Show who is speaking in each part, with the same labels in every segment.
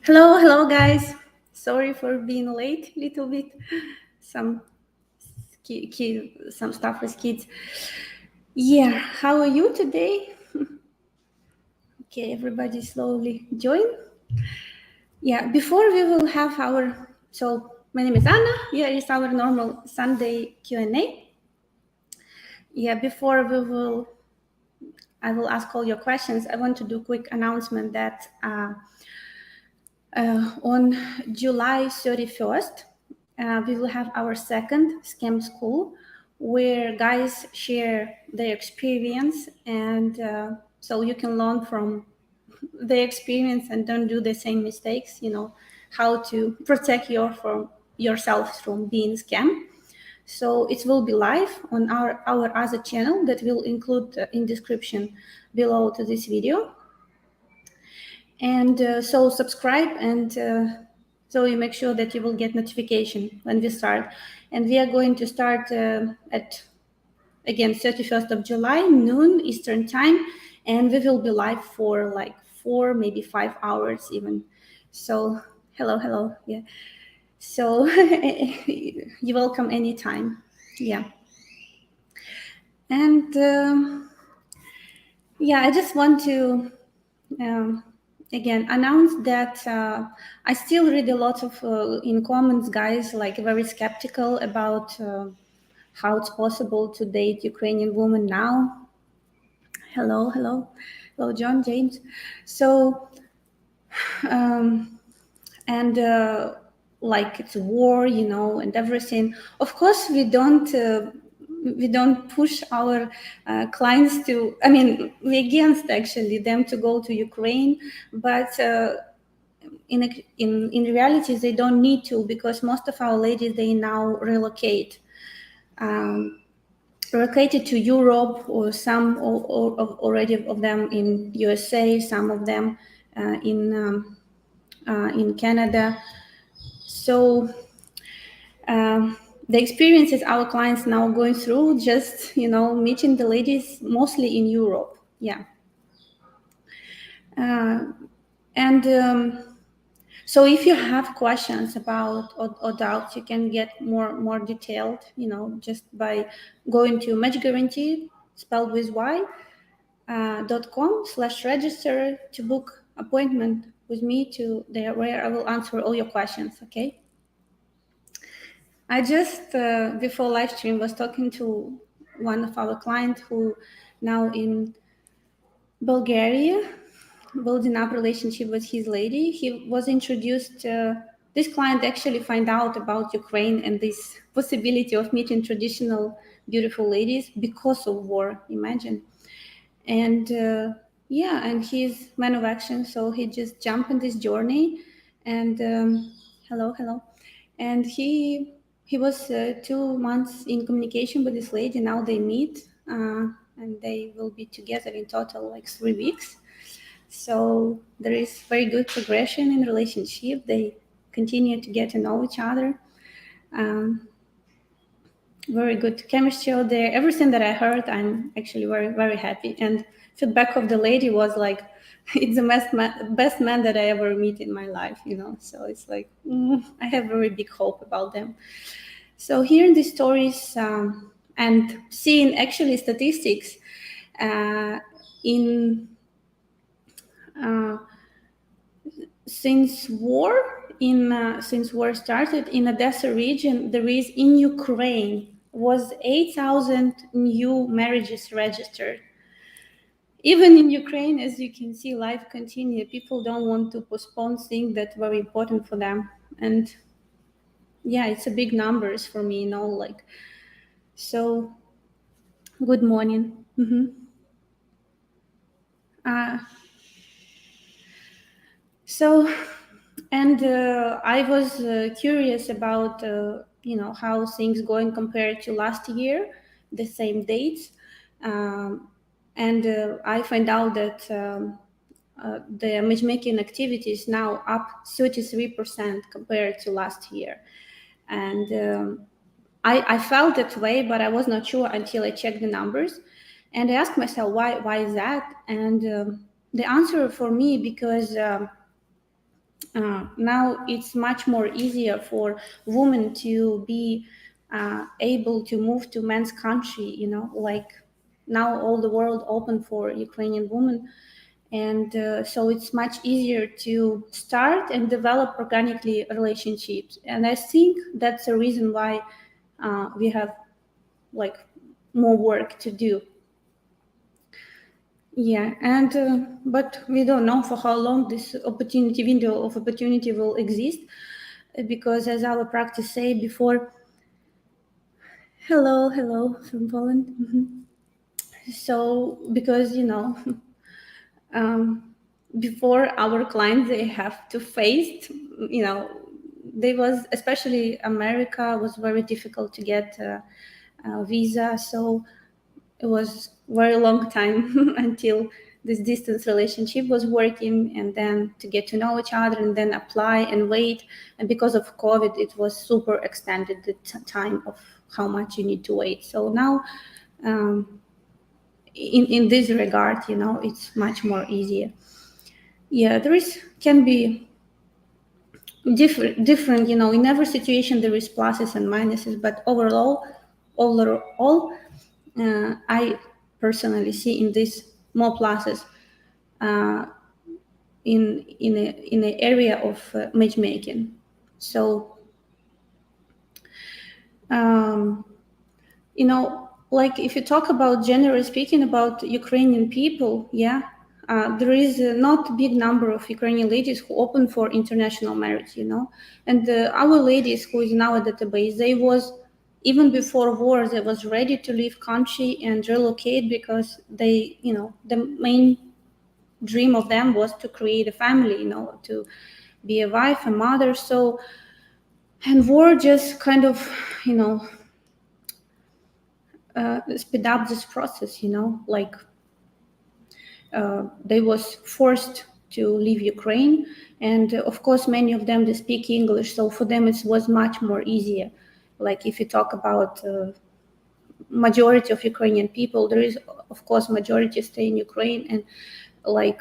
Speaker 1: Hello, guys. Sorry for being late, little bit. Some some stuff with kids. Yeah, how are you today? Okay, everybody slowly join. Yeah, before we will have my name is Anna. Here is our normal Sunday Q&A. Yeah, before I will ask all your questions. I want to do a quick announcement that on July 31st, we will have our second scam school where guys share their experience and so you can learn from their experience and don't do the same mistakes, how to protect yourself from being scammed. So it will be live on our other channel that will include in description below to this video. And so subscribe and so you make sure that you will get notification when we start. And we are going to start at, again, 31st of July, noon Eastern time. And we will be live for like 4, maybe 5 hours even. So hello. Yeah. So you're welcome anytime. Yeah. And yeah, I just want to again announce that I still read a lot of in comments, guys, like very skeptical about how it's possible to date Ukrainian women now. Hello, John, James. So and like it's war, and everything. Of course, we don't push our clients to. I mean, we against actually them to go to Ukraine, but in reality, they don't need to, because most of our ladies, they now relocated to Europe, or some or already of them in USA, some of them in Canada. So the experiences our clients now going through, just meeting the ladies mostly in Europe. Yeah. And so if you have questions about or doubts, you can get more detailed, just by going to Guaranty, spelled with Y, .com/register to book appointment with me to there, where I will answer all your questions. Okay. I just before live stream was talking to one of our clients who now in Bulgaria, building up relationship with his lady. He was introduced. This client actually find out about Ukraine and this possibility of meeting traditional beautiful ladies because of war. Imagine. And yeah, and he's man of action, so he just jumped in this journey. And hello, and he was 2 months in communication with this lady. Now they meet, and they will be together in total like 3 weeks. So there is very good progression in relationship. They continue to get to know each other. Very good chemistry out there. Everything that I heard, I'm actually very happy. And feedback of the lady was like, it's the best man that I ever meet in my life, So it's like, I have very big hope about them. So hearing these stories and seeing actually statistics since war started in Odessa region, there is in Ukraine was 8,000 new marriages registered. Even in Ukraine, as you can see, life continues. People don't want to postpone things that were important for them. And yeah, it's a big numbers for me, like. So, good morning. So, and I was curious about, how things going compared to last year, the same dates. And I find out that the matchmaking activity is now up 33% compared to last year. And I felt that way, but I was not sure until I checked the numbers. And I asked myself, why is that? And the answer for me, because now it's much more easier for women to be able to move to men's country, like now all the world open for Ukrainian women. And so it's much easier to start and develop organically relationships. And I think that's the reason why we have like more work to do. Yeah, and but we don't know for how long this window of opportunity will exist, because as our practice say before, hello from Poland. So because before our clients, they have to face, they was, especially America was very difficult to get a visa. So it was very long time until this distance relationship was working, and then to get to know each other and then apply and wait. And because of COVID, it was super extended, the time of how much you need to wait. So now in this regard, it's much more easier. Yeah, can be different, in every situation there is pluses and minuses, but overall, I personally see in this more pluses in an area of matchmaking. So like if you talk about generally speaking about Ukrainian people, yeah, there is not a big number of Ukrainian ladies who open for international marriage, and our ladies who is in our database, they was, even before war, they was ready to leave country and relocate, because they, the main dream of them was to create a family, to be a wife, a mother. So, and war just kind of, speed up this process, like they was forced to leave Ukraine. And of course, many of them, they speak English. So for them, it was much more easier. Like if you talk about majority of Ukrainian people, there is, of course, majority stay in Ukraine. And like,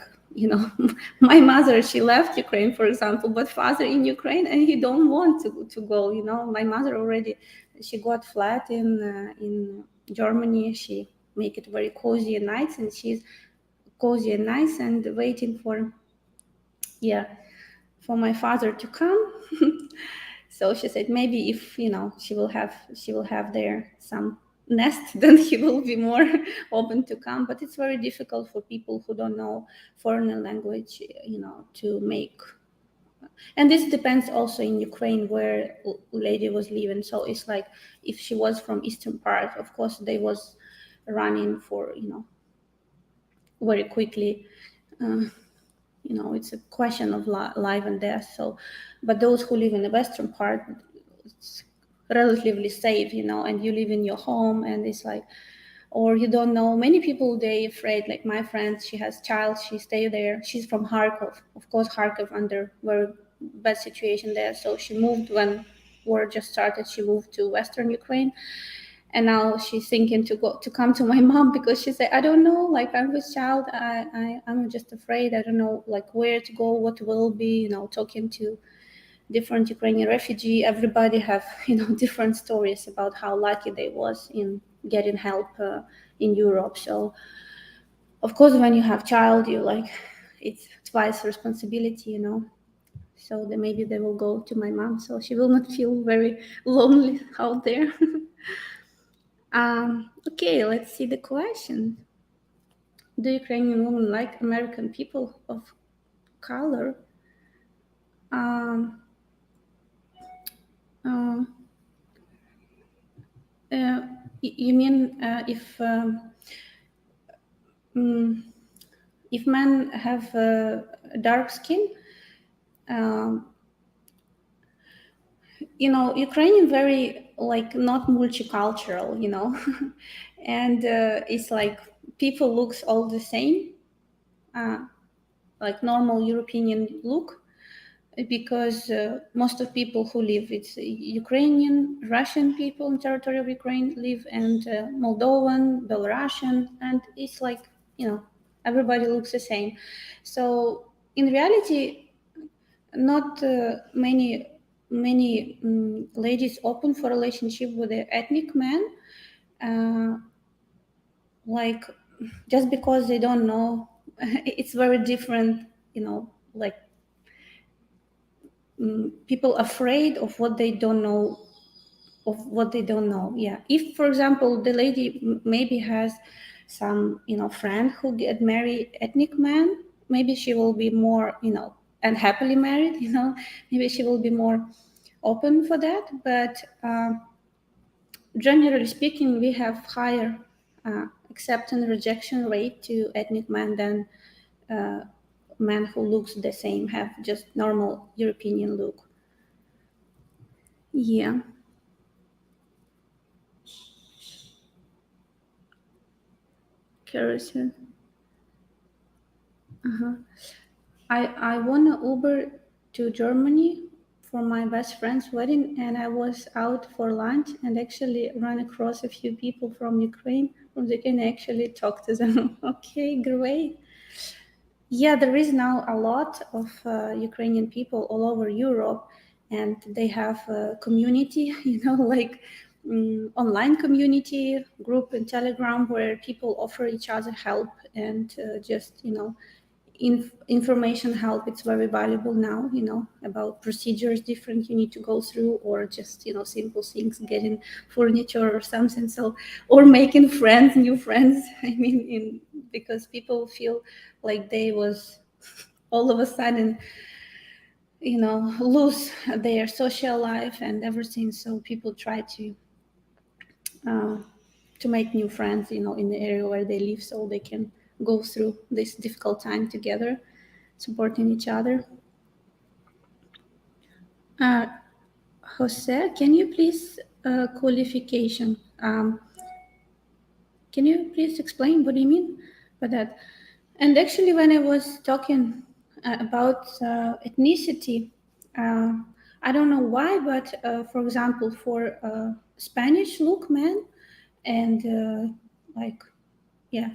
Speaker 1: my mother, she left Ukraine, for example, but father in Ukraine, and he don't want to go, my mother already, she got flat in Germany. She make it very cozy and nice, and she's cozy and nice and waiting for, yeah, for my father to come. So she said maybe if she will have there some nest, then he will be more open to come. But it's very difficult for people who don't know foreign language, to make. And this depends also in Ukraine where lady was living. So it's like if she was from eastern part, of course they was running for, very quickly. It's a question of life and death. So, but those who live in the western part, it's relatively safe, and you live in your home, and it's like, or you don't know. Many people, they afraid. Like my friend, she has child, she stay there. She's from Kharkov, of course. Kharkov under very bad situation there. So she moved when war just started. She moved to Western Ukraine, and now she's thinking to come to my mom, because she said, I don't know, like I'm with child, I'm just afraid, I don't know like where to go, what will be, talking to different Ukrainian refugee, everybody have different stories about how lucky they was in getting help in Europe. So of course when you have child, you like, it's twice responsibility, so then maybe they will go to my mom, so she will not feel very lonely out there. Okay, let's see the question. Do Ukrainian women like American people of color? Um, uh, you mean if men have dark skin? Um, Ukrainian very like not multicultural, and it's like people looks all the same, like normal European look, because most of people who live, it's Ukrainian, Russian people in territory of Ukraine live, and Moldovan, Belarusian, and it's like, everybody looks the same. So in reality, not many ladies open for relationship with an ethnic man, like just because they don't know. It's very different, like people afraid of what they don't know, yeah. If, for example, the lady maybe has some friend who get married ethnic man, maybe she will be more and happily married, maybe she will be more open for that. But generally speaking, we have higher accept and rejection rate to ethnic men than men who looks the same, have just normal European look. Yeah. Kerosene. Uh-huh. I won an Uber to Germany for my best friend's wedding, and I was out for lunch and actually ran across a few people from Ukraine. From the Ukraine, I actually talked to them. Okay, great. Yeah, there is now a lot of Ukrainian people all over Europe, and they have a community, like online community group in Telegram where people offer each other help and just, information help. It's very valuable now, about procedures different you need to go through, or just, simple things, getting furniture or something. So, or making friends, new friends. I mean, because people feel like they was all of a sudden, lose their social life and everything. So people try uh, to make new friends, in the area where they live, so they can go through this difficult time together, supporting each other. Uh, Jose, can you please qualification? Can you please explain what do you mean by that? And actually, when I was talking about ethnicity, uh, I don't know why, but for example, for Spanish look man, and like, yeah,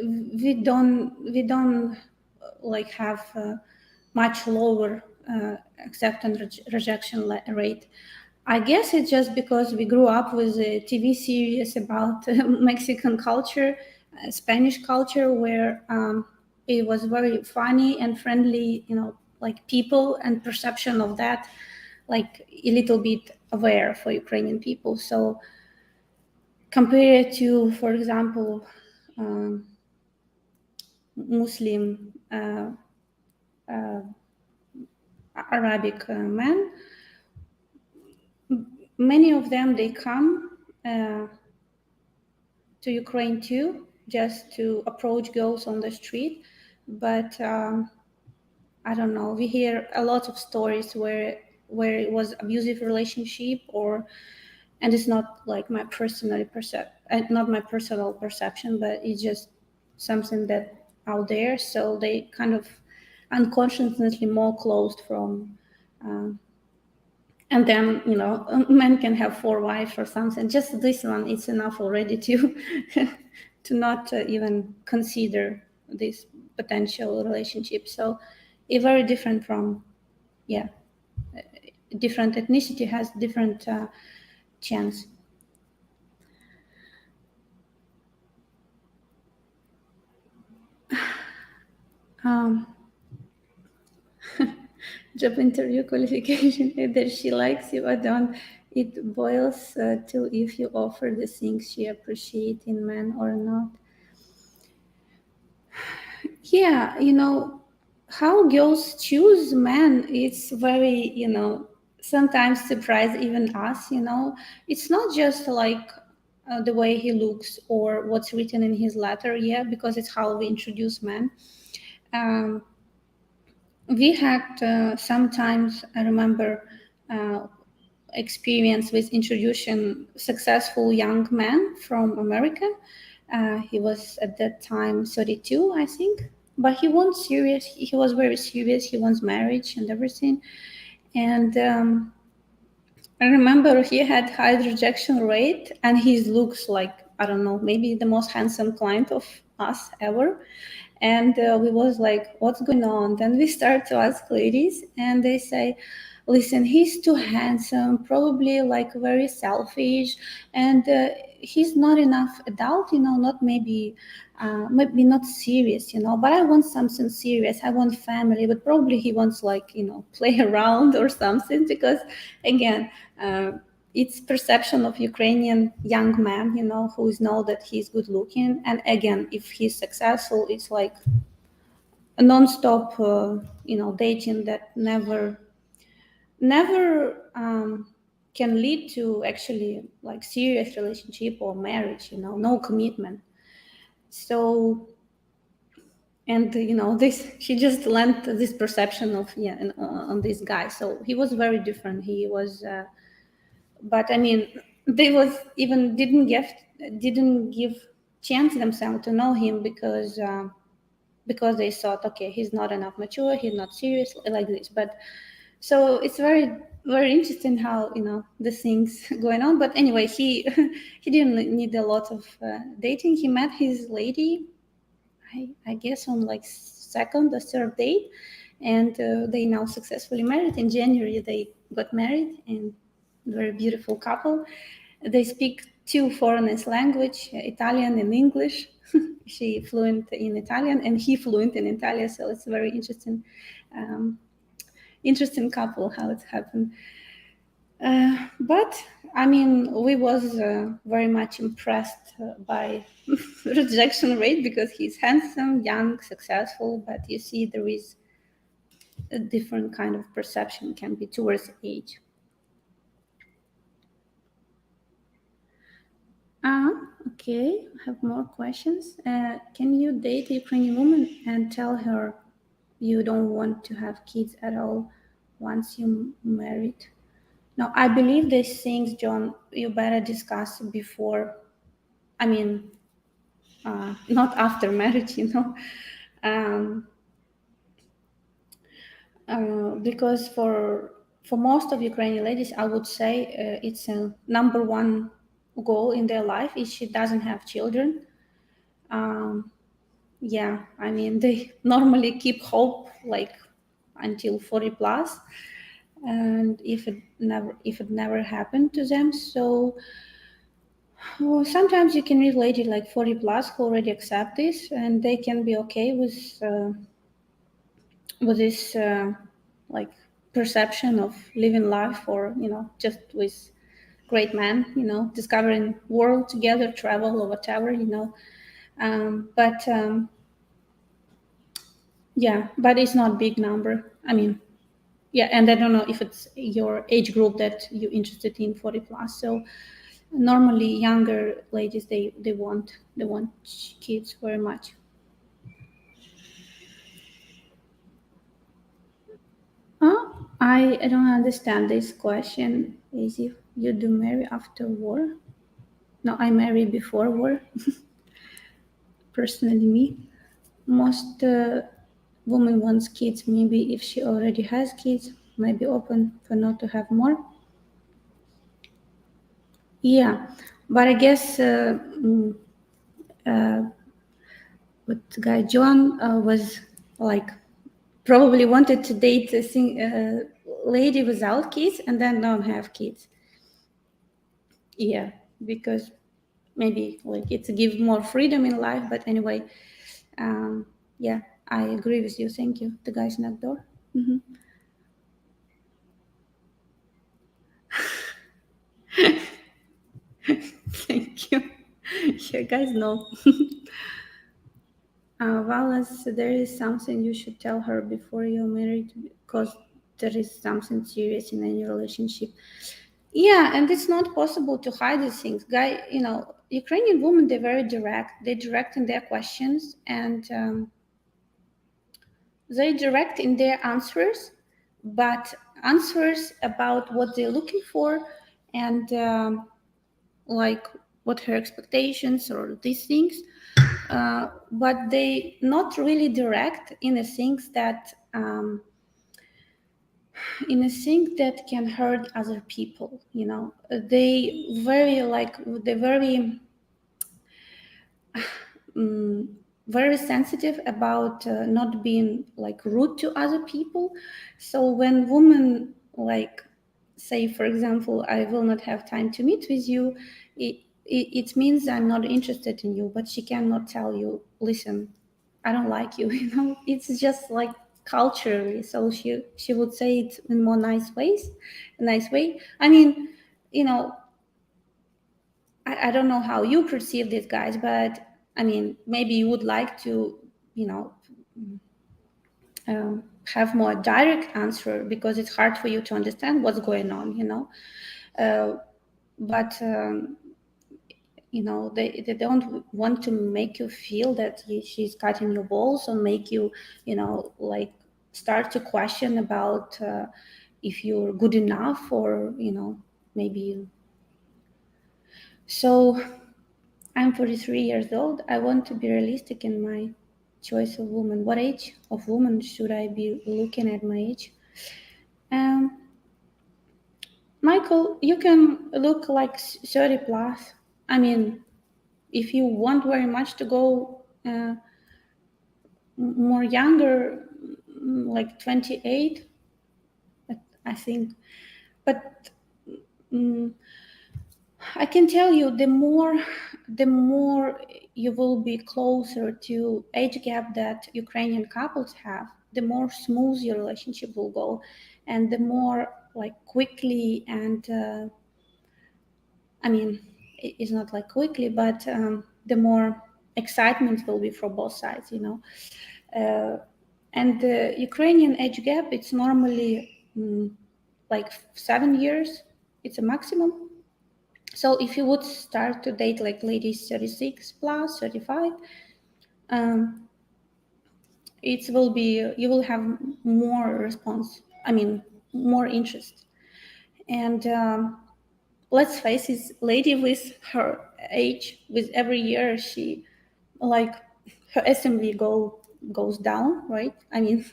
Speaker 1: we don't like have much lower acceptance rejection rate. I guess it's just because we grew up with a TV series about Mexican culture, Spanish culture, where it was very funny and friendly, like people, and perception of that, like a little bit aware for Ukrainian people. So compared to, for example, um, Muslim, uh, Arabic men, many of them, they come to Ukraine too, just to approach girls on the street. But I don't know. We hear a lot of stories where it was abusive relationship, or, and it's not like my not my personal perception, but it's just something that out there. So they kind of unconsciously more closed from. And then, men can have 4 wives or something. Just this one, it's enough already to to not even consider this potential relationship. So it's very different from, yeah, different ethnicity has different chance. um, Job interview qualification, either she likes you or don't. It boils to if you offer the things she appreciates in men or not. Yeah, how girls choose men, it's very, sometimes surprise even us. It's not just like the way he looks or what's written in his letter, yeah, because it's how we introduce men. um, we had sometimes, I remember, uh, experience with introducing successful young man from America. He was at that time 32, I think, but he was serious. He was very serious. He wants marriage and everything. And I remember he had high rejection rate, and his looks like, I don't know, maybe the most handsome client of us ever. And we was like, what's going on? Then we start to ask ladies, and they say, listen, he's too handsome, probably like very selfish, and he's not enough adult, not maybe not serious, but I want something serious. I want family, but probably he wants like, play around or something, because again, it's perception of Ukrainian young man, who is know that he's good looking. And again, if he's successful, it's like a non-stop, dating that never can lead to actually like serious relationship or marriage, no commitment. So, and this, she just lent this perception of on this guy. So he was very different. He was but I mean, they was even didn't give chance themselves to know him, because they thought, okay, he's not enough mature, he's not serious like this. But so it's very, very interesting how the things going on. But anyway, he he didn't need a lot of dating. He met his lady, I guess, on like second or third date, and they now successfully married. In January they got married, and very beautiful couple. They speak two foreign language, Italian and English. She fluent in Italian and he fluent in Italian, so it's very interesting, interesting couple how it happened. But I mean, we was very much impressed by rejection rate, because he's handsome, young, successful. But you see, there is a different kind of perception can be towards age. Okay, I have more questions. Can you date a Ukrainian woman and tell her you don't want to have kids at all once you married? No, I believe these things, John, you better discuss before. I mean, not after marriage, um, because for most of Ukrainian ladies, I would say it's a number one goal in their life if she doesn't have children. Yeah, I mean, they normally keep hope like until 40 plus, and if it never happened to them. So sometimes you can meet lady like 40 plus who already accept this, and they can be okay with this like perception of living life, or just with great man, discovering world together, travel or whatever, but yeah, but it's not big number. I mean, yeah, and I don't know if it's your age group that you're interested in, 40 plus. So normally younger ladies, they want kids very much. I don't understand this question. Is if you do marry after war? No, I marry before war. Personally, me. Most woman wants kids. Maybe if she already has kids, might be open for not to have more. Yeah, but I guess what guy John was like, probably wanted to date a lady without kids and then don't have kids. Yeah, because maybe like it's give more freedom in life. But anyway, yeah, I agree with you. Thank you. The guy's next door. Mm-hmm. Thank you. You guys know. Wallace, there is something you should tell her before you're married, because there is something serious in any relationship. Yeah, and it's not possible to hide these things. Ukrainian women, they're very direct. They're direct in their questions, and they direct in their answers, but answers about what they're looking for, and like what her expectations or these things. But they not really direct in the things that can hurt other people. They very like they very very sensitive about not being like rude to other people. So when women like say, for example, I will not have time to meet with you, it means I'm not interested in you, but she cannot tell you, listen, I don't like you, you know. It's just like culturally. So she would say it in more nice way. I mean, you know, I don't know how you perceive these guys, but I mean, maybe you would like to, you know, have more direct answer because it's hard for you to understand what's going on, you know. But you know, they don't want to make you feel that she's cutting your balls or make you, you know, like start to question about if you're good enough or, you know, maybe. So I'm 43 years old. I want to be realistic in my choice of woman. What age of woman should I be looking at my age? Um, Michael, you can look like 30 plus. I mean, if you want very much to go more younger, like 28, I think. But I can tell you, the more you will be closer to age gap that Ukrainian couples have, the more smooth your relationship will go, and the more like quickly and I mean, it's not like quickly, but the more excitement will be for both sides, you know. And the Ukrainian age gap, it's normally like 7 years. It's a maximum. So if you would start to date like ladies 36 plus, 35, it will be, you will have more response. I mean, more interest. And let's face it, lady with her age, with every year, she like her assembly goes down, right? I mean,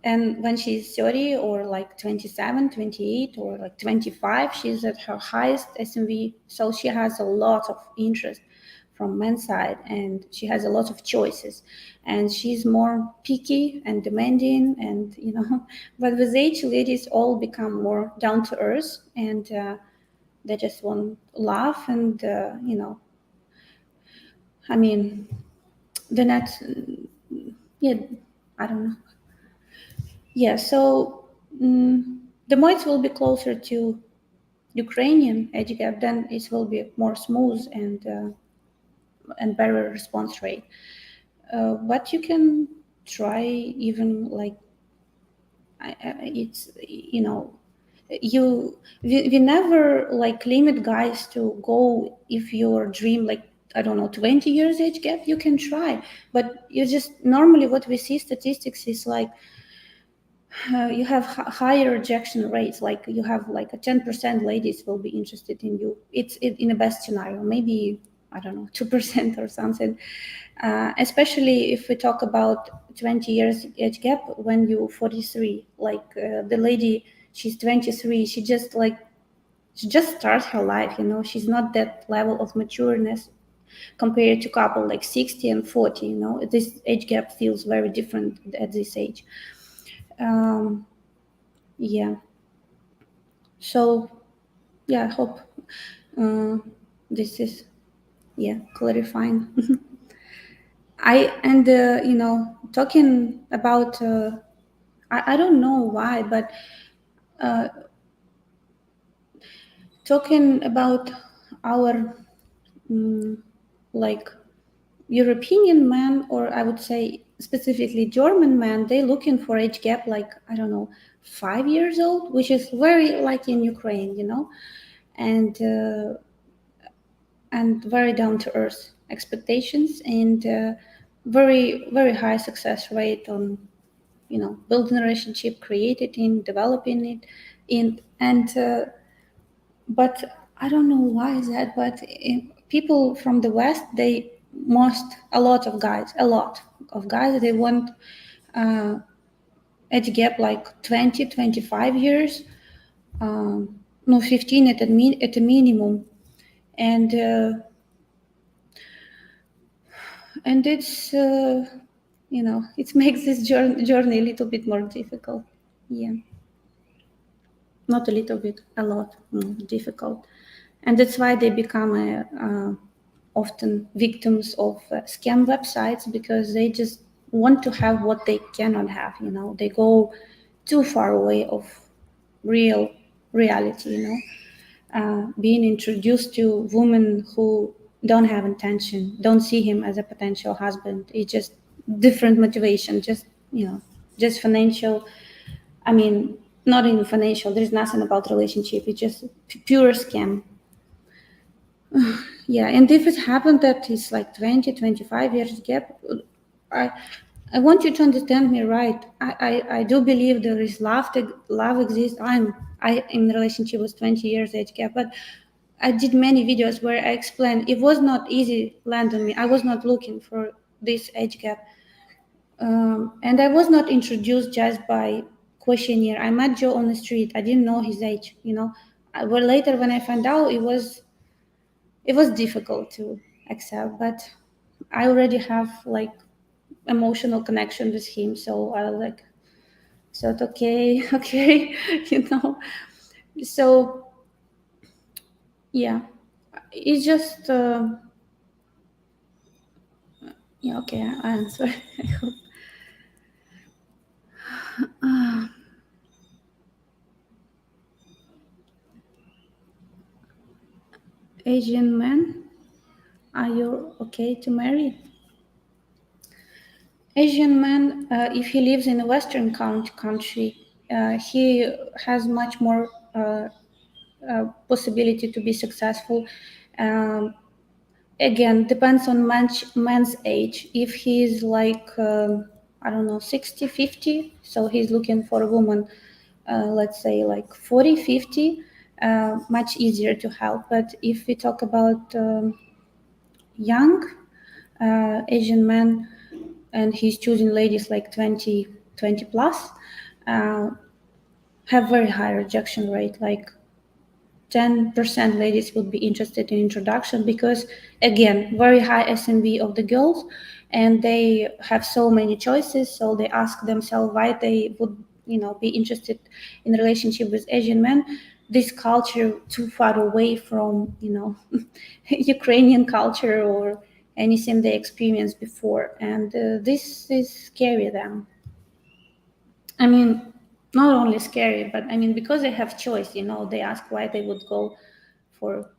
Speaker 1: and when she's 30 or like 27, 28 or like 25, she's at her highest SMV. So she has a lot of interest from men's side and she has a lot of choices and she's more picky and demanding and, you know, but with age, ladies all become more down to earth and they just want to laugh and, you know, I mean, they're not, yeah, I don't know. Yeah, so the more it will be closer to Ukrainian age gap, then it will be more smooth and better response rate. But you can try even like it's, you know, we never like limit guys to go if your dream like I don't know 20 years age gap, you can try, but you just normally what we see statistics is like you have higher rejection rates, like you have like a 10% ladies will be interested in you. It's in the best scenario, maybe I don't know 2% or something, especially if we talk about 20 years age gap when you 43, like the lady, she's 23, she just starts her life, you know, she's not that level of matureness compared to couple like 60 and 40, you know, this age gap feels very different at this age. um, yeah, so yeah, I hope uh, this is clarifying. You know, talking about I don't know why, but talking about our like European man, or I would say specifically German man, they looking for age gap like I don't know 5 years old, which is very like in Ukraine, you know, and very down to earth expectations and very high success rate on, you know, building a relationship, creating it, developing it, and but I don't know why is that, but people from the West, they a lot of guys, they want age gap like 20, 25 years, no 15 at a minimum, and and it's it makes this journey a little bit more difficult. Yeah, not a little bit, a lot more difficult, and that's why they become often victims of scam websites, because they just want to have what they cannot have. They go too far away of real reality. Being introduced to women who don't have intention, don't see him as a potential husband. It's just different motivation, just financial. I mean, not even financial. There's nothing about relationship. It's just pure scam. Yeah, and if it happened that it's like 20, 25 years gap, I, I want you to understand me right. I do believe there is love. Love exists. I in a relationship with 20 years age gap, but I did many videos where I explained it was not easy land on me. I was not looking for this age gap, and I was not introduced just by questionnaire. I met Joe on the street. I didn't know his age. Well, later when I found out, it was difficult to accept, but I already have like emotional connection with him, so I was like, so it's okay, okay, you know. So yeah, it's just yeah, okay, I answer. I hope. Asian man, are you okay to marry? Asian man, if he lives in a Western country, he has much more possibility to be successful. Um, Again, depends on man's age. If he's like, I don't know, 60, 50, so he's looking for a woman, let's say like 40, 50, much easier to help. But if we talk about young Asian men, and he's choosing ladies like 20 plus, uh, have very high rejection rate, like 10% ladies would be interested in introduction, because again, very high SMV of the girls, and they have so many choices, so they ask themselves why they would be interested in a relationship with Asian men. This culture too far away from Ukrainian culture or anything they experienced before, and this is scary them. I mean, not only scary, but I mean, because they have choice, they ask why they would go for.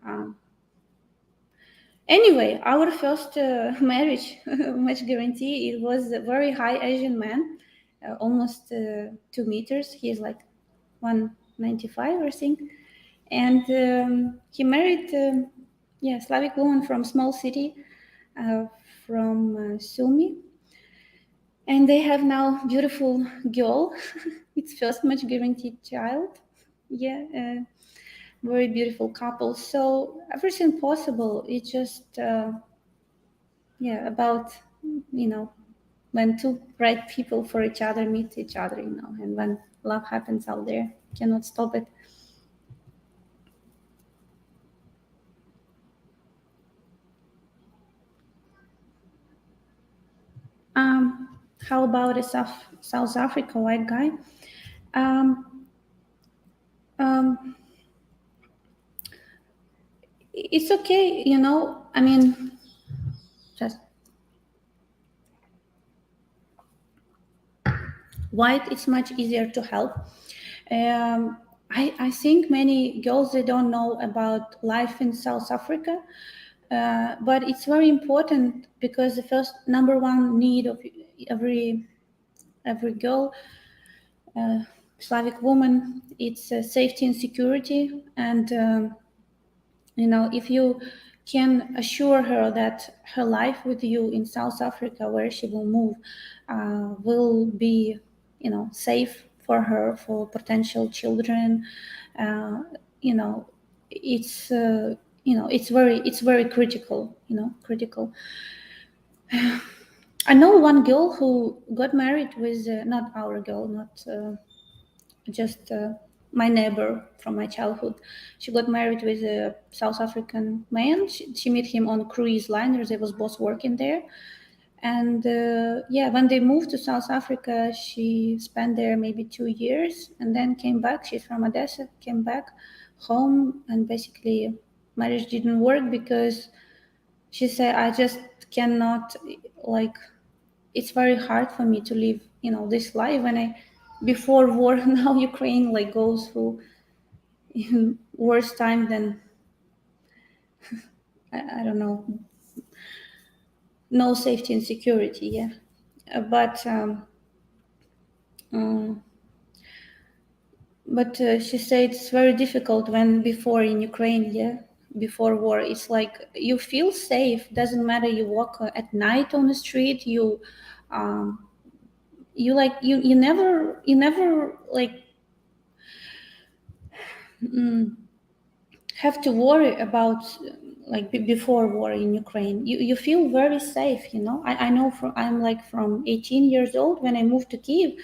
Speaker 1: Um, anyway, our first marriage, match guarantee, it was a very high Asian man, almost 2 meters. He's like 195, I think. And he married, yeah, Slavic woman from small city, uh, from Sumy. And they have now beautiful girl. It's first match guaranteed child. Yeah, very beautiful couple. So everything possible. It's just yeah, about when two right people for each other meet each other, and when love happens out there, cannot stop it. How about a South Africa white guy? Um, um, it's okay, I mean, just white, it's much easier to help. I think many girls, they don't know about life in South Africa, but it's very important, because the first number one need of every girl, uh, Slavic woman, it's safety and security. And if you can assure her that her life with you in South Africa, where she will move, will be, safe for her, for potential children, uh, you know, it's it's very critical. Critical. I know one girl who got married with not our girl, not just. my neighbor from my childhood. She got married with a South African man. She met him on cruise liner. They was both working there. And yeah, when they moved to South Africa, she spent there maybe 2 years and then came back. She's from Odessa, came back home, and basically marriage didn't work because she said, I just cannot, like, it's very hard for me to live, this life when before war, now Ukraine like goes through worse time than, I don't know, no safety and security, yeah. But she said it's very difficult when before in Ukraine, yeah, before war, it's like you feel safe. Doesn't matter you walk at night on the street. You like you never like have to worry about like before war in Ukraine. You feel very safe. I know I'm like from 18 years old when I moved to Kiev.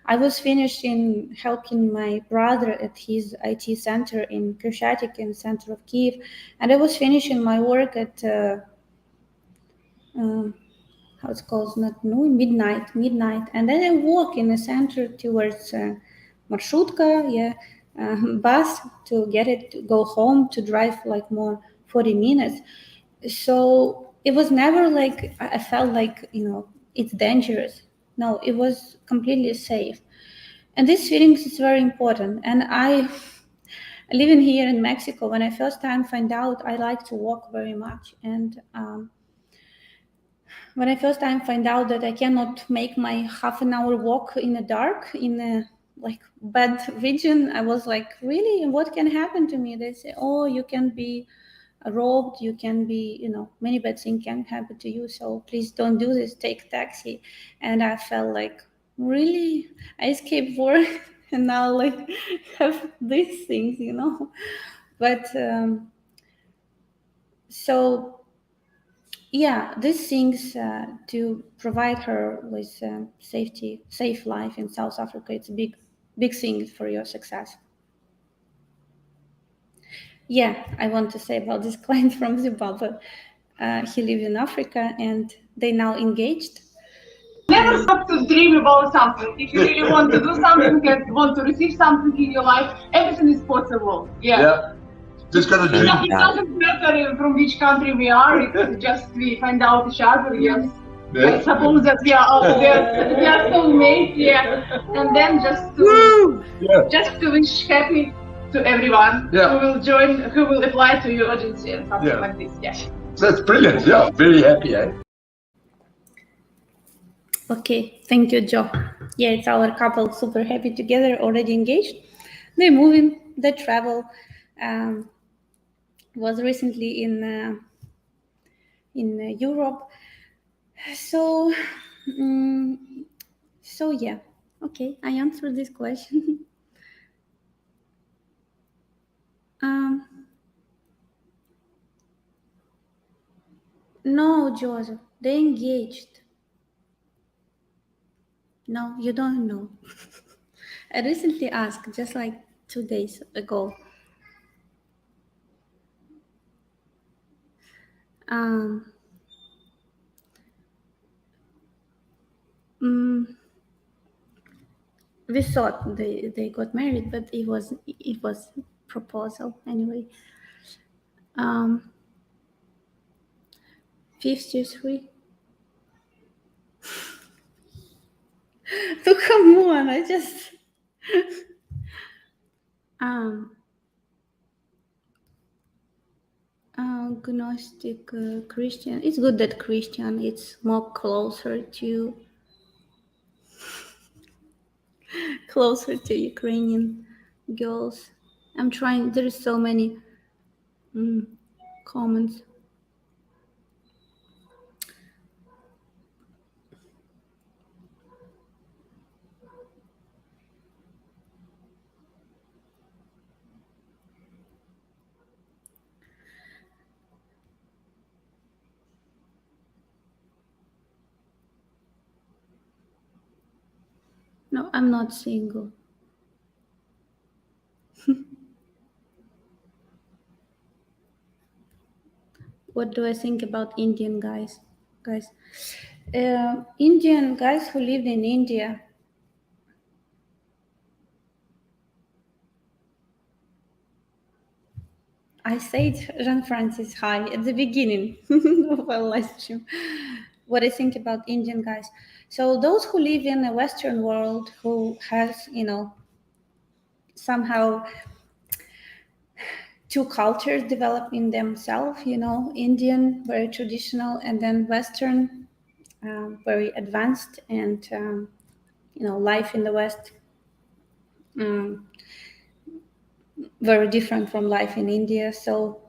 Speaker 1: I was finished in helping my brother at his IT center in Khreshchatyk in center of Kiev, and I was finishing my work at how it's called, not noon, midnight, and then I walk in the center towards marshutka, yeah, bus to get it to go home, to drive like more 40 minutes. So it was never like I felt like it's dangerous. No, it was completely safe, and this feeling is very important. And I living here in Mexico, when I first time find out, I like to walk very much, and when I first time find out that I cannot make my half an hour walk in the dark in a like bad region, I was like, really, what can happen to me? They say, oh, you can be robbed, you can be, many bad things can happen to you. So please don't do this, take taxi. And I felt like, really, I escaped war and now like have these things, But so yeah, these things to provide her with safe life in South Africa, it's a big thing for your success. Yeah, I want to say about this client from Zimbabwe. He lives in Africa and they now engaged.
Speaker 2: Never stop to dream about something. If you really want to do something and want to receive something in your life, everything is possible. Yeah.
Speaker 3: Just gotta dream.
Speaker 2: It doesn't matter from which country we are. It's just we find out each other. Yes. I suppose that we are out there. We are soulmates. Yeah. And then just to wish happy to everyone who will join, who will apply to your agency and something like this. Yeah.
Speaker 3: That's brilliant. Yeah. Very happy, eh?
Speaker 1: Okay, thank you, Joe. Yeah, it's our couple, super happy together, already engaged. They're moving, they travel. Was recently in Europe. So, yeah. Okay, I answered this question. No, Joseph, they engaged. No, you don't know. I recently asked, just like 2 days ago. We thought they got married, but it was proposal anyway. 53. So come on, I just agnostic Christian. It's good that Christian. It's more closer to Ukrainian girls. I'm trying. There is so many comments. No, I'm not single. What do I think about Indian guys? Indian guys who lived in India. I said Jean Francis hi at the beginning of our live stream. What I think about Indian guys. So those who live in the Western world, who has, somehow two cultures develop in themselves, Indian, very traditional, and then Western, very advanced, and, life in the West, very different from life in India. So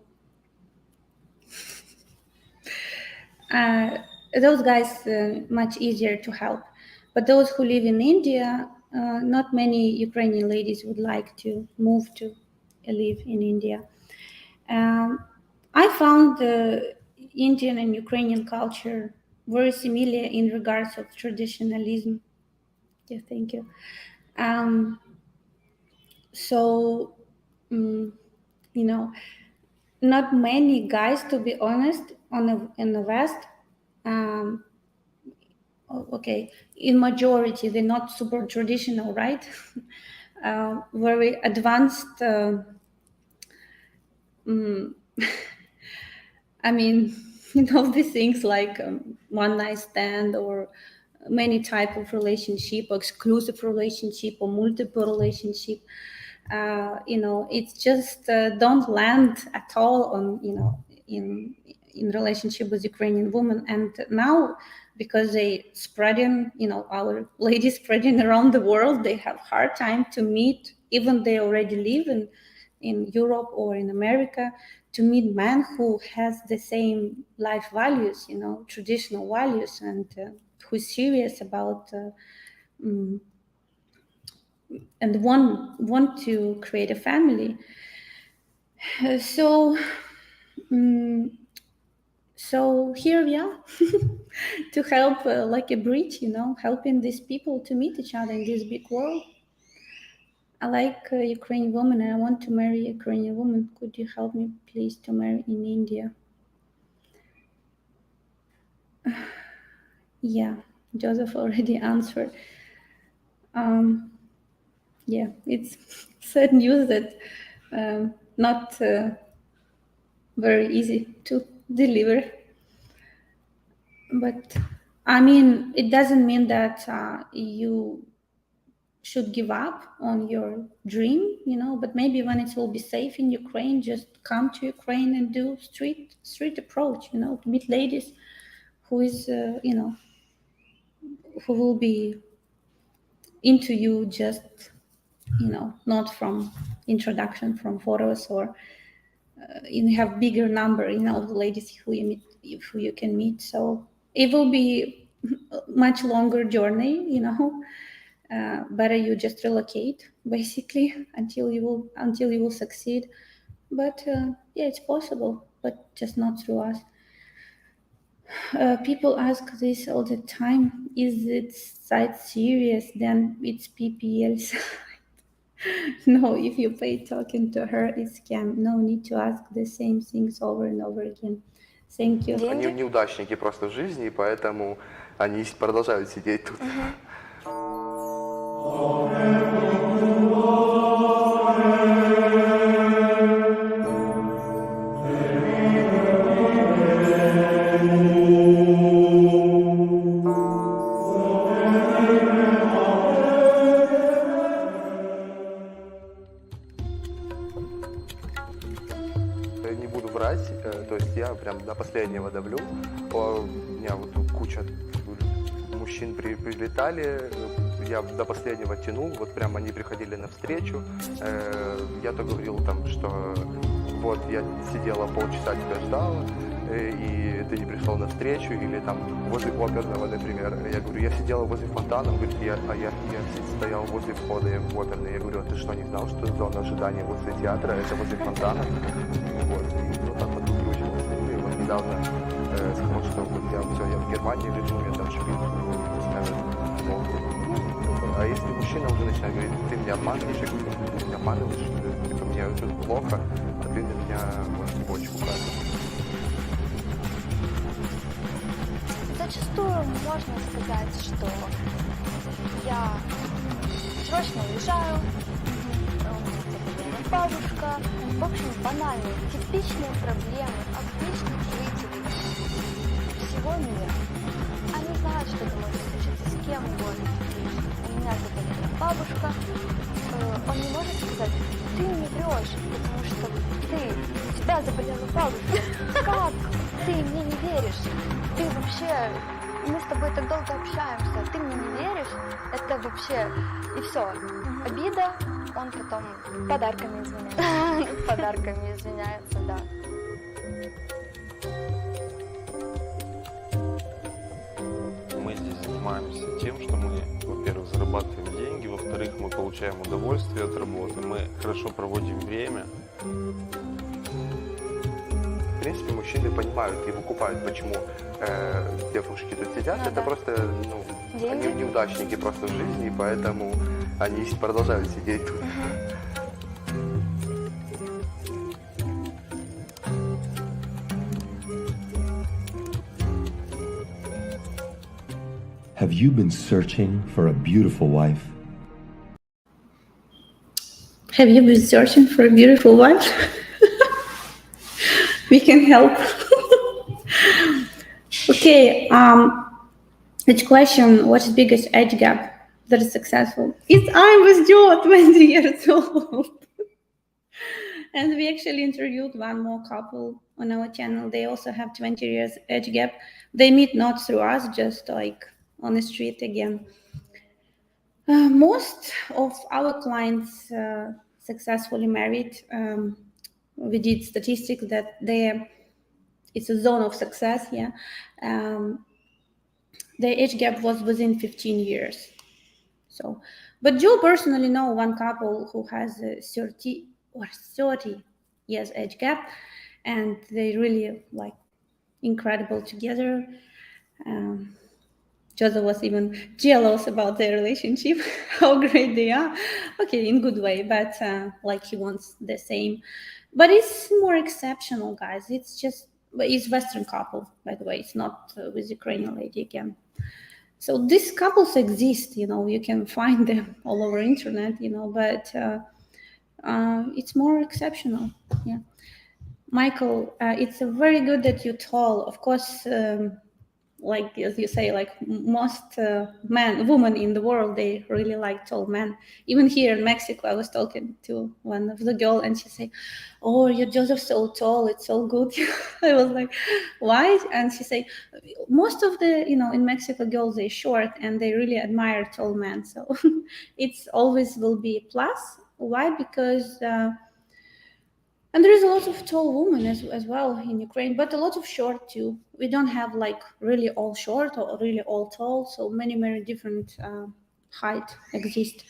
Speaker 1: those guys, much easier to help. But those who live in India, not many Ukrainian ladies would like to move to live in India. I found the Indian and Ukrainian culture very similar in regards of traditionalism. Yeah, thank you. So, not many guys, to be honest, in the West. Okay, in majority, they're not super traditional, right? Very advanced. I mean, these things like one night stand or many type of relationship, or exclusive relationship, or multiple relationship. It's just don't land at all on in relationship with Ukrainian women. And now, because they spreading, our ladies spreading around the world, they have hard time to meet, even they already live in Europe or in America, to meet men who has the same life values, traditional values, and who's serious about and want to create a family. So here we are to help, like a bridge, helping these people to meet each other in this big world. I like a Ukrainian woman, and I want to marry a Ukrainian woman. Could you help me, please, to marry in India? Yeah, Joseph already answered. Yeah, it's sad news that not very easy to deliver. But I mean, it doesn't mean that you should give up on your dream, but maybe when it will be safe in Ukraine, just come to Ukraine and do street approach, to meet ladies who is, who will be into you, just, not from introduction, from photos, or you have bigger number, of ladies who you meet, who you can meet. So it will be much longer journey, better you just relocate basically until you will succeed. But yeah, it's possible, but just not through us. People ask this all the time: is it site serious? Then it's PPL site. No, if you pay talking to her, it's scam. No need to ask the same things over and over again. Thank you.
Speaker 4: Они неудачники просто в жизни, и поэтому они продолжают сидеть тут. Не буду врать, то есть я прям до последнего давлю. У меня вот куча мужчин прилетали, я до последнего тянул, вот прям они приходили навстречу. Я то говорил там, что вот я сидела полчаса, тебя ждала, и ты не пришел навстречу, или там возле оперного, например. Я говорю, я сидела возле фонтана, он говорит, я стоял возле входа в оперный. Я говорю, а ты что, не знал, что зона ожидания возле театра, это возле фонтана? Вот, и вот так вот выкручивался. И вот недавно сказал, что вот я в Германии лежу, я там шпиль, А если мужчина уже начинает говорить, ты меня обманываешь, я говорю, ты меня обманываешь, типа, мне тут плохо, а ты на меня бочку катишь.
Speaker 5: Зачастую можно сказать, что я срочно уезжаю, у меня заболела бабушка. В общем, банальные, типичные проблемы обычных жителей всего мира. Они знают, что это может случиться с кем угодно. У меня заболела бабушка, он не может сказать, ты не врешь, потому что у тебя заболела бабушка. Как? Ты мне не веришь. Ты вообще, мы с тобой так долго общаемся, ты мне не веришь, это вообще, и все. Обида, он потом подарками извиняется. Подарками извиняется, да.
Speaker 6: Мы здесь занимаемся тем, что мы, во-первых, зарабатываем деньги, во-вторых, мы получаем удовольствие от работы, мы хорошо проводим время.
Speaker 4: В принципе, мужчины понимают и выкупают, почему девушки тут сидят.
Speaker 5: Ну,
Speaker 4: это
Speaker 5: да.
Speaker 4: просто,
Speaker 5: Деньги.
Speaker 4: они неудачники просто в жизни, и поэтому они продолжают сидеть тут.
Speaker 7: Have you been searching for a beautiful wife?
Speaker 1: Have you been searching for a beautiful wife? We can help. Okay, which question, what's the biggest age gap that is successful? It's I was Joe, 20 years old. And we actually interviewed one more couple on our channel. They also have 20 years age gap. They meet not through us, just like on the street again. Most of our clients successfully married. We did statistics that it's a zone of success, yeah. The age gap was within 15 years. So, but Joe personally know one couple who has a 30 years age gap, and they really like incredible together. Joseph was even jealous about their relationship, how great they are. Okay, in good way, but like he wants the same. But it's more exceptional, guys. It's Western couple, by the way. It's not with Ukrainian lady again. So these couples exist, you can find them all over internet, but it's more exceptional. Yeah. Michael, it's very good that you're tall. Of course, like as you say, like most women in the world, they really like tall men. Even here in Mexico, I was talking to one of the girl, and she said, "Oh, you're Joseph so tall. It's so good." I was like, "Why?" And she said, "Most of the in Mexico girls, they're short and they really admire tall men. So it's always will be a plus. Why? Because." And there is a lot of tall women as well in Ukraine, but a lot of short too. We don't have like really all short or really all tall. So many different height exist.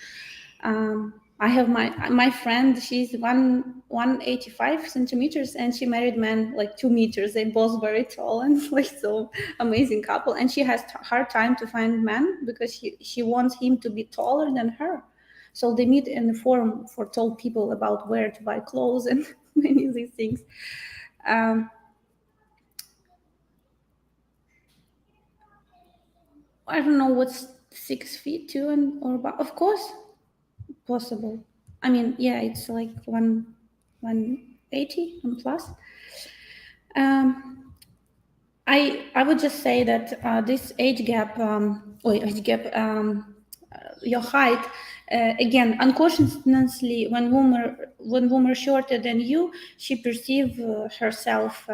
Speaker 1: I have my friend. She's 185 centimeters, and she married men like 2 meters. They both very tall and like so amazing couple. And she has hard time to find men because she wants him to be taller than her. So they meet in the forum for tall people about where to buy clothes and many of these things. I don't know what's 6 feet too, or about. Of course, possible. I mean, yeah, it's like 180 and plus. I would just say that this age gap, your height. Again, unconsciously, when women are shorter than you, she perceives herself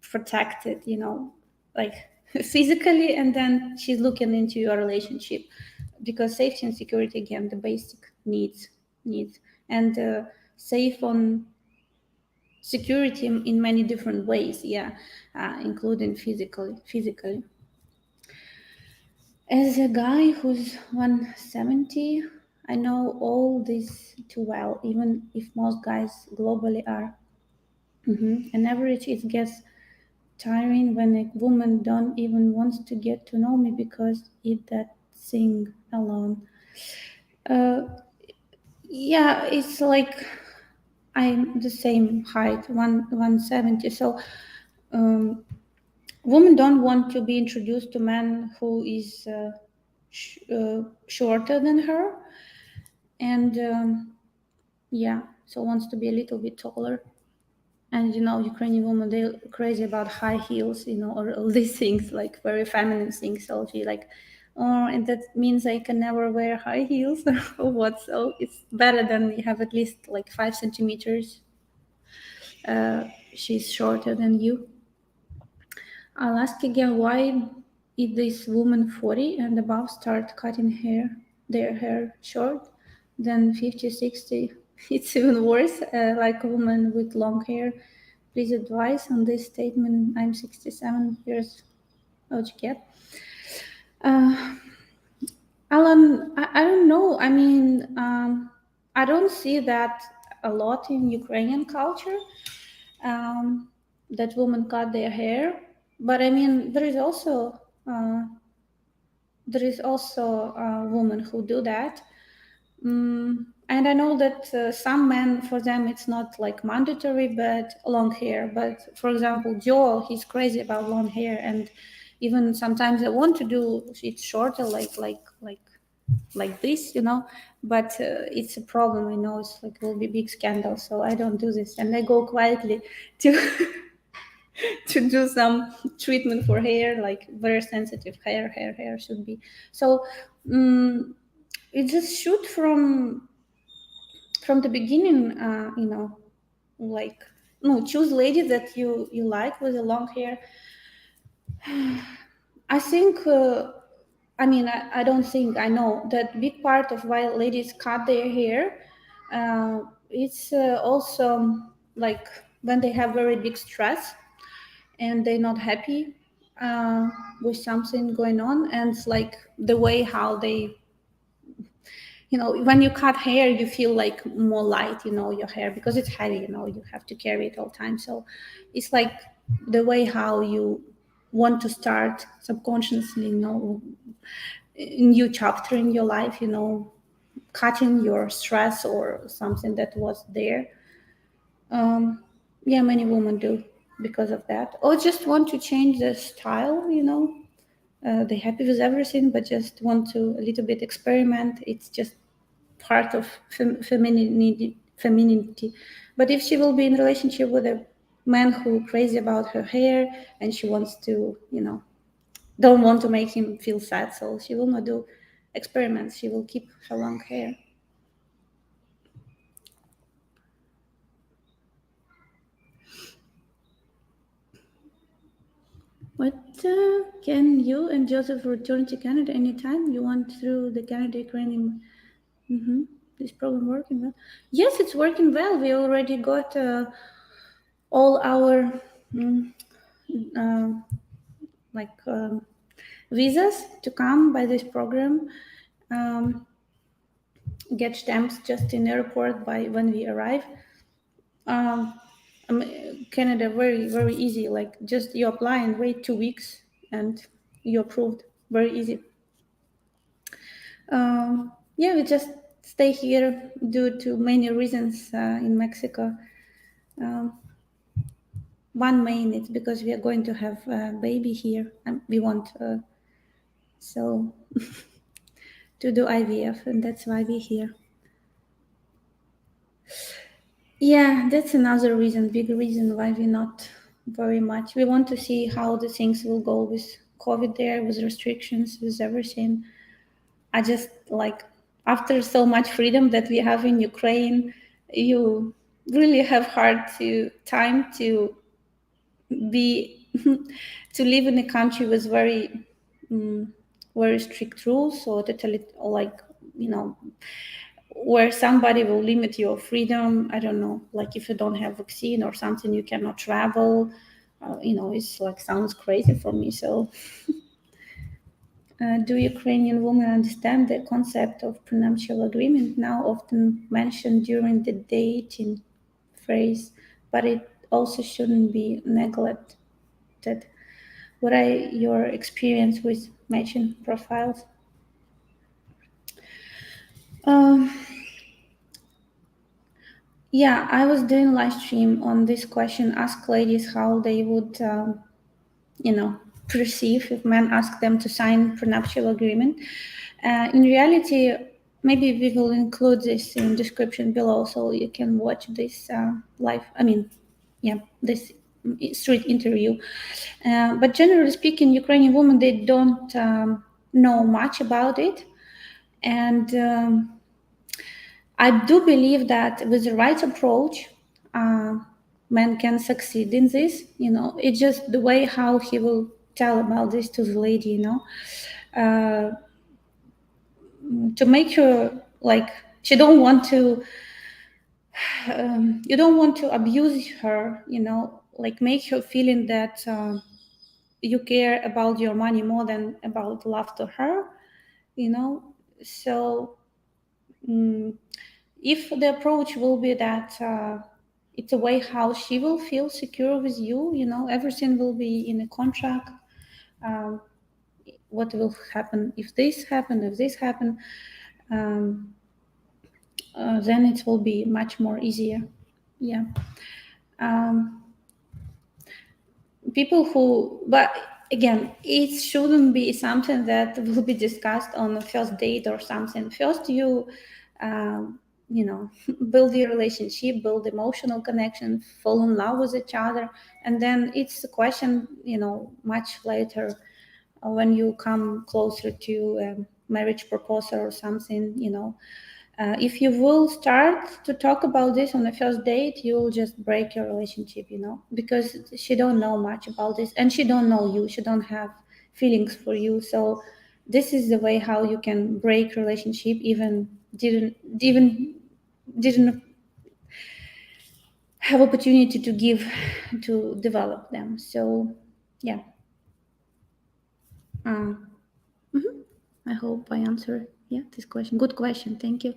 Speaker 1: protected, like physically, and then she's looking into your relationship because safety and security, again, the basic needs, and safe on security in many different ways, including physically. As a guy who's 170, I know all this too well, even if most guys globally are. On average, it gets tiring when a woman don't even want to get to know me because it's that thing alone. Yeah, it's like I'm the same height, 170. So women don't want to be introduced to men who is shorter than her, and yeah, so wants to be a little bit taller. And Ukrainian women, they're crazy about high heels, or all these things, like very feminine things. So she like, oh, and that means I can never wear high heels or what? So it's better than you have at least like 5 centimeters. She's shorter than you. I'll ask again, why if this woman 40 and above start cutting their hair short, then 50, 60, it's even worse, like a woman with long hair. Please advise on this statement. I'm 67 years old. Alan, I don't know. I mean, I don't see that a lot in Ukrainian culture, that women cut their hair. But I mean, there is also women who do that. And I know that some men, for them, it's not like mandatory, but long hair. But for example, Joel, he's crazy about long hair, and even sometimes I want to do it shorter, like this, But it's a problem. I know it's like will be big scandal, so I don't do this, and I go quietly to to do some treatment for hair, like very sensitive hair should be. So it just shoot from the beginning, like no, choose lady that you like with the long hair. I think I don't think, I know that big part of why ladies cut their hair, it's also like when they have very big stress and they're not happy with something going on, and it's like the way how they, when you cut hair, you feel like more light, your hair, because it's heavy, you have to carry it all the time. So it's like the way how you want to start subconsciously, a new chapter in your life, cutting your stress or something that was there. Yeah, many women do because of that, or just want to change the style, they're happy with everything, but just want to a little bit experiment. It's just part of femininity. But if she will be in relationship with a man who crazy about her hair, and she wants to, don't want to make him feel sad, so she will not do experiments. She will keep her long hair. What can you and Joseph return to Canada anytime you want through the Canada-Ukrainian? This program working well? Yes, it's working well. We already got all our visas to come by this program. Get stamps just in airport by when we arrive. Canada, very, very easy. Like just you apply and wait 2 weeks and you're approved. Very easy. Yeah, we just stay here due to many reasons in Mexico. One main is because we are going to have a baby here, and we want so to do IVF, and that's why we're here. Yeah, that's another reason, big reason why we're not very much. We want to see how the things will go with COVID there, with restrictions, with everything. I just like, after so much freedom that we have in Ukraine, you really have time to be to live in a country with very very strict rules, or totally, like, where somebody will limit your freedom. I don't know, like if you don't have vaccine or something, you cannot travel. It's like, sounds crazy for me. So do Ukrainian women understand the concept of prenuptial agreement, now often mentioned during the dating phase, but it also shouldn't be neglected? What are your experience with matching profiles? Yeah, I was doing live stream on this question, ask ladies how they would, perceive if men ask them to sign prenuptial agreement. In reality, maybe we will include this in description below so you can watch this this street interview. But generally speaking, Ukrainian women, they don't know much about it. And I do believe that with the right approach, men can succeed in this. It's just the way how he will tell about this to the lady, to make her like she don't want to. You don't want to abuse her, like make her feeling that you care about your money more than about love to her, So if the approach will be that it's a way how she will feel secure with you, everything will be in a contract. What will happen if this happen, then it will be much more easier. Yeah. But again, it shouldn't be something that will be discussed on the first date or something. First, you build your relationship, build emotional connection, fall in love with each other, and then it's a question, much later when you come closer to a marriage proposal or something, if you will start to talk about this on the first date, you'll just break your relationship, because she don't know much about this and she don't know you. She don't have feelings for you. So this is the way how you can break relationship, even didn't have opportunity to develop them. So yeah. I hope I answered this question. Good question. Thank you.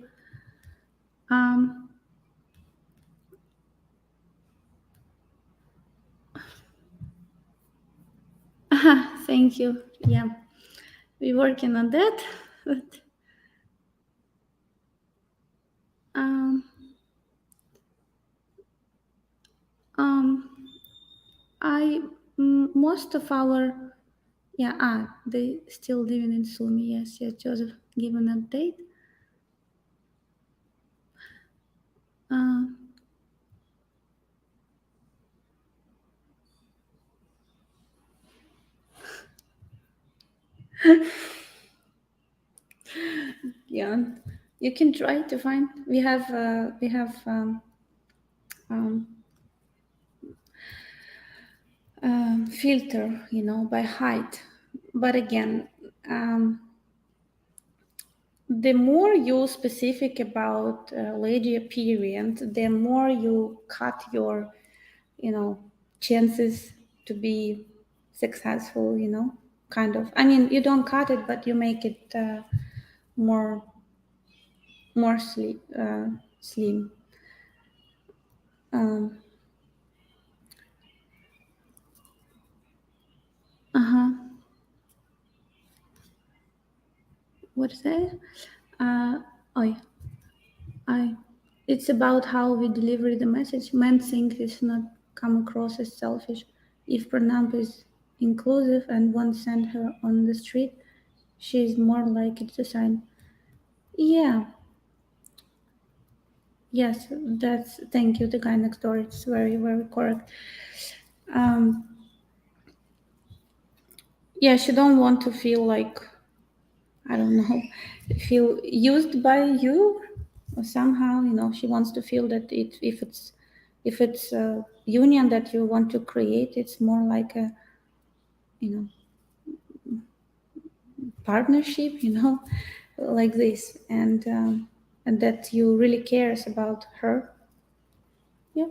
Speaker 1: Thank you. Yeah, we're working on that. But, most of our they still living in Sumi. Yes, Joseph, give an update. Yeah, you can try to find. We have filter, by height. But again, the more you specific about lady appearance, the more you cut your, chances to be successful, kind of. I mean, you don't cut it, but you make it more slim. What is that? It's about how we deliver the message. Men think it's not come across as selfish. If Pranam is inclusive and won't send her on the street, she's more likely to sign. Yeah. Yes, thank you, the guy next door. It's very, very correct. Yeah, she don't want to feel like, I don't know, feel used by you or somehow, she wants to feel that if it's a union that you want to create, it's more like a, partnership, like this, and that you really cares about her. Yeah.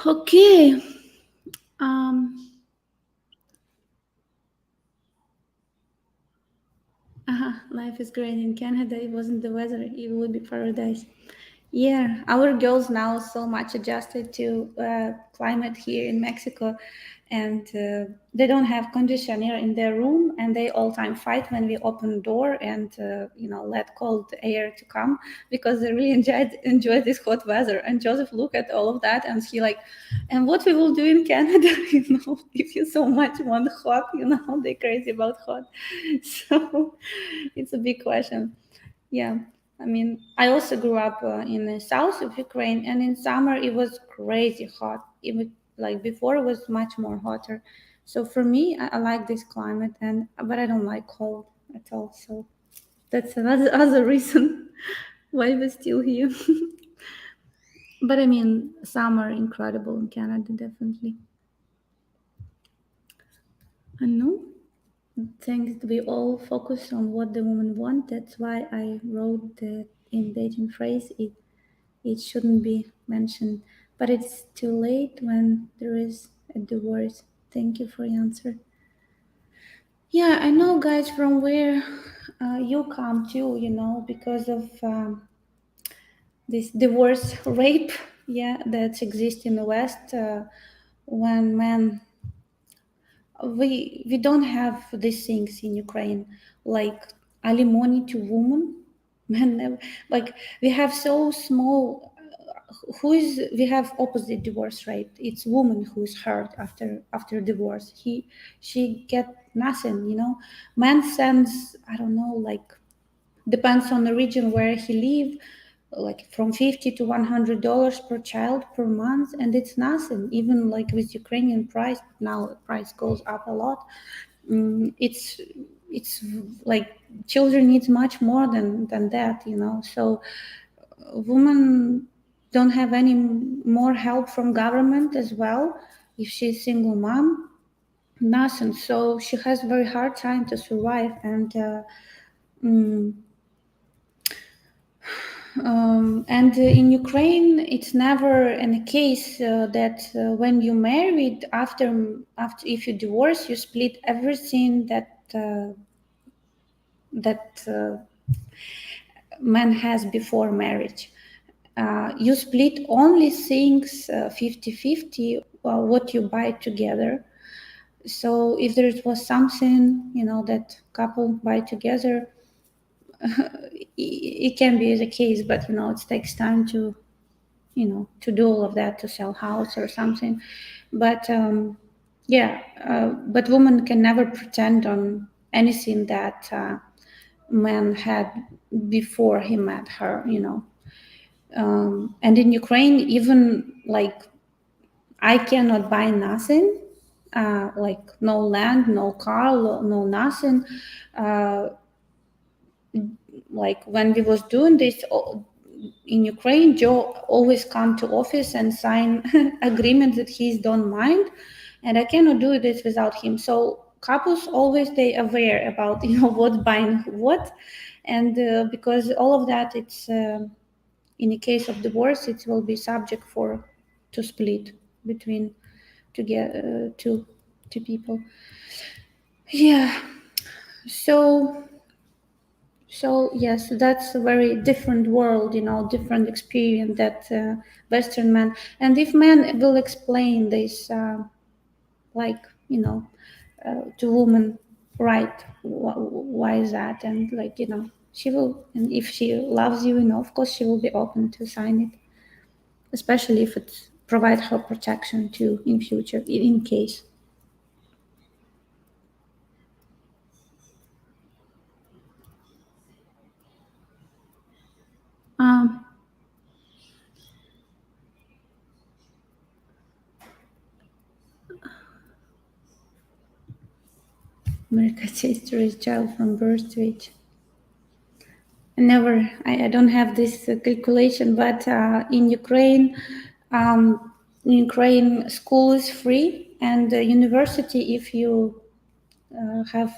Speaker 1: Okay. Life is great in Canada. It wasn't the weather, it would be paradise. Yeah, our girls now so much adjusted to climate here in Mexico, and they don't have conditioner in their room, and they all time fight when we open door and let cold air to come, because they really enjoy this hot weather. And Joseph look at all of that and he like, and what we will do in Canada, if you so much want hot, they crazy about hot. So it's a big question. Yeah. I mean, I also grew up in the south of Ukraine, and in summer it was crazy hot. Even like before, it was much more hotter. So for me, I like this climate, but I don't like cold at all. So that's another other reason why we're still here. But I mean, summer incredible in Canada, definitely. I know. Thanks, we all focus on what the woman wants. That's why I wrote the in dating phrase. It shouldn't be mentioned, but it's too late when there is a divorce. Thank you for your answer. Yeah, I know, guys, from where you come to, because of this divorce rape, yeah, that exists in the West, when men, we don't have these things in Ukraine, like alimony to woman. Men never, like we have so small. We have opposite divorce rate. It's woman who's hurt after divorce. She get nothing. Man sends, I don't know, like depends on the region where he live, like from $50 to $100 per child per month, and it's nothing. Even like with Ukrainian price now, the price goes up a lot. It's like children needs much more than that. So women don't have any more help from government as well. If she's single mom, nothing. So she has very hard time to survive. And in Ukraine, it's never in a case that when you married, after if you divorce, you split everything that man has before marriage. You split only things 50-50, what you buy together. So if there was something, that couple buy together, it can be the case, but, it takes time to do all of that, to sell house or something. But but woman can never pretend on anything that man had before he met her, and in Ukraine, even like I cannot buy nothing, like no land, no car, no nothing. Like when we was doing this in Ukraine, Joe always come to office and sign agreement that he don't mind, and I cannot do this without him. So couples always they aware about what buying what, and because all of that, it's in the case of divorce, it will be subject to split between two people. Yeah. So yes, that's a very different world, different experience that Western man. And if men will explain this, like to woman, right? Why is that? And like she will, and if she loves you, of course she will be open to sign it, especially if it provides her protection too in future, in case. America says to raise child from birth to age. I don't have this calculation, but in Ukraine, school is free, and university, if you have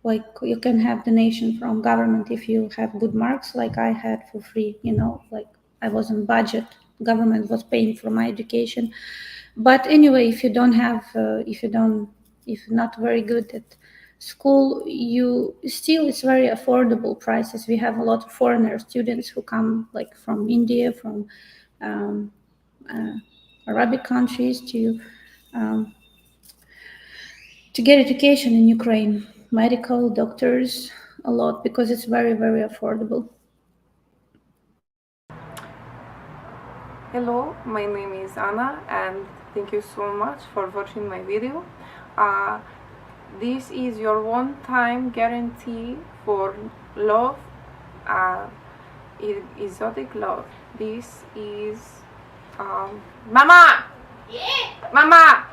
Speaker 1: like you can have donation from government if you have good marks, like I had for free. Like I was on budget, government was paying for my education. But anyway, if you're not very good at school, you still, it's very affordable prices. We have a lot of foreigner students who come like from India, from Arabic countries to get education in Ukraine, medical, doctors, a lot, because it's very, very affordable.
Speaker 8: Hello, my name is Anna, and thank you so much for watching my video. This is your one-time guarantee for love, exotic love. This is Mama! Yeah! Mama!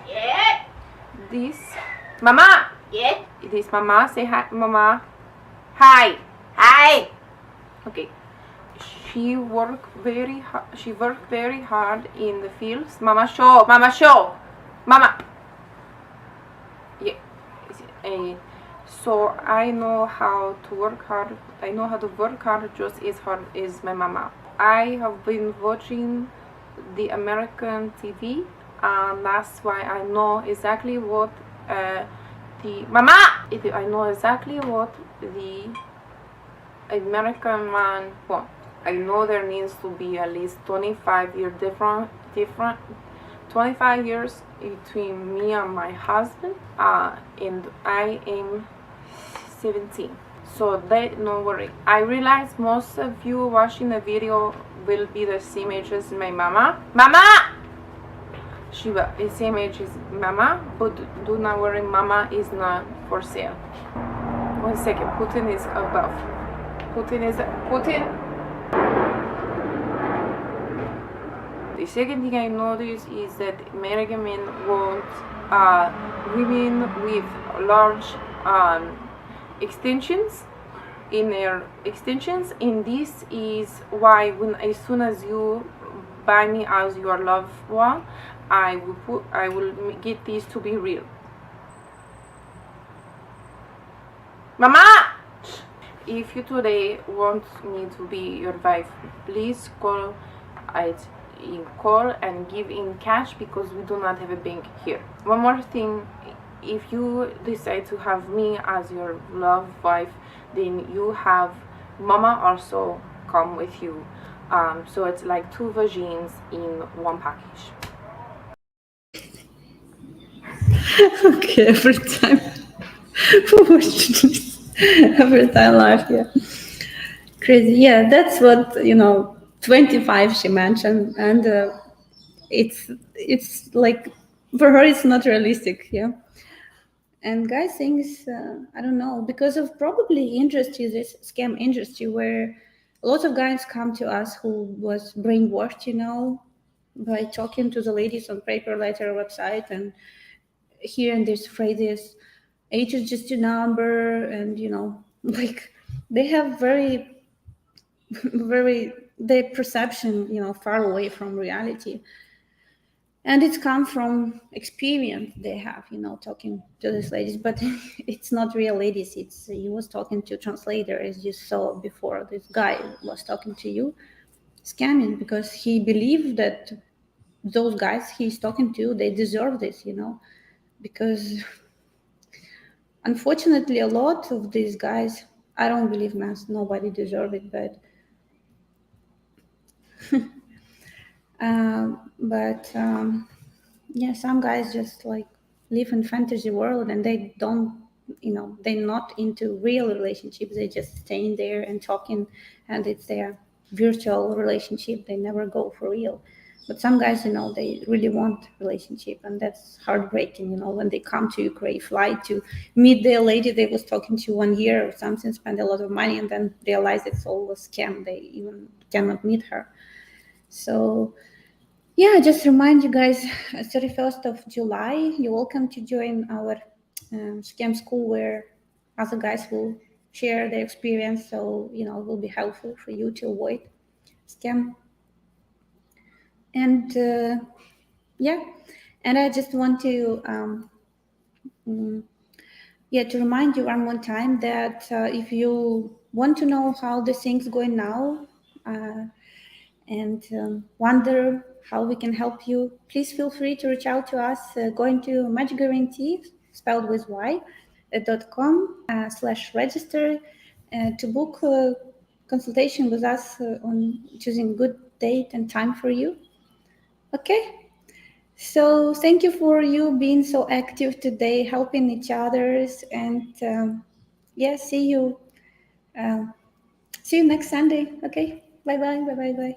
Speaker 8: Yeah! This Mama! Yeah! This Mama, say hi, Mama. Hi! Hi! Okay. She worked very hard in the fields. Mama show, Mama. Yeah. So I know how to work hard. I know how to work hard just as hard as my mama. I have been watching the American TV, and that's why I know exactly what I know exactly what the American man wants. I know there needs to be at least 25 years different 25 years between me and my husband, and I am 17. So don't worry. I realize most of you watching the video will be the same age as my mama. Mama! She will be the same age as mama, but do not worry, mama is not for sale. 1 second, Putin is above. Putin. The second thing I noticed is that American men want women with large extensions in their extensions, and this is why as soon as you buy me as your loved one, I will get this to be real. Mama! If you today want me to be your wife, please call and give in cash, because we do not have a bank here. One more thing, if you decide to have me as your love wife, then you have mama also come with you, so it's like 2 vagines in one package.
Speaker 1: Okay, every time every time live here, crazy. Yeah, that's what 25 she mentioned, and it's like, for her it's not realistic. Yeah. And guys thinks, I don't know, because of probably industry, this scam industry, where a lot of guys come to us who was brainwashed, by talking to the ladies on paper letter website and hearing these phrases, age is just a number, and like they have very very their perception far away from reality, and it's come from experience they have talking to these ladies. But it's not real ladies, it's he was talking to translator, as you saw before. This guy was talking to you, scamming, because he believed that those guys he's talking to, they deserve this, because unfortunately a lot of these guys, I don't believe nobody deserves it, but yeah, some guys just like live in fantasy world, and they don't they're not into real relationships. They just staying there and talking, and it's their virtual relationship. They never go for real. But some guys, they really want relationship, and that's heartbreaking. When they come to Ukraine, fly to meet their lady they was talking to 1 year or something, spend a lot of money, and then realize it's all a scam. They even cannot meet her. So yeah, just remind you guys, 31st of July, you're welcome to join our scam school, where other guys will share their experience. So, it will be helpful for you to avoid scam. And yeah, and I just want to, to remind you one more time that if you want to know how the things going now, and wonder how we can help you, please feel free to reach out to us. Going to Match Guaranty, spelled with Y. guaranty.com/register to book a consultation with us on choosing good date and time for you. Okay. So thank you for you being so active today, helping each others, and see you next Sunday. Okay, bye bye.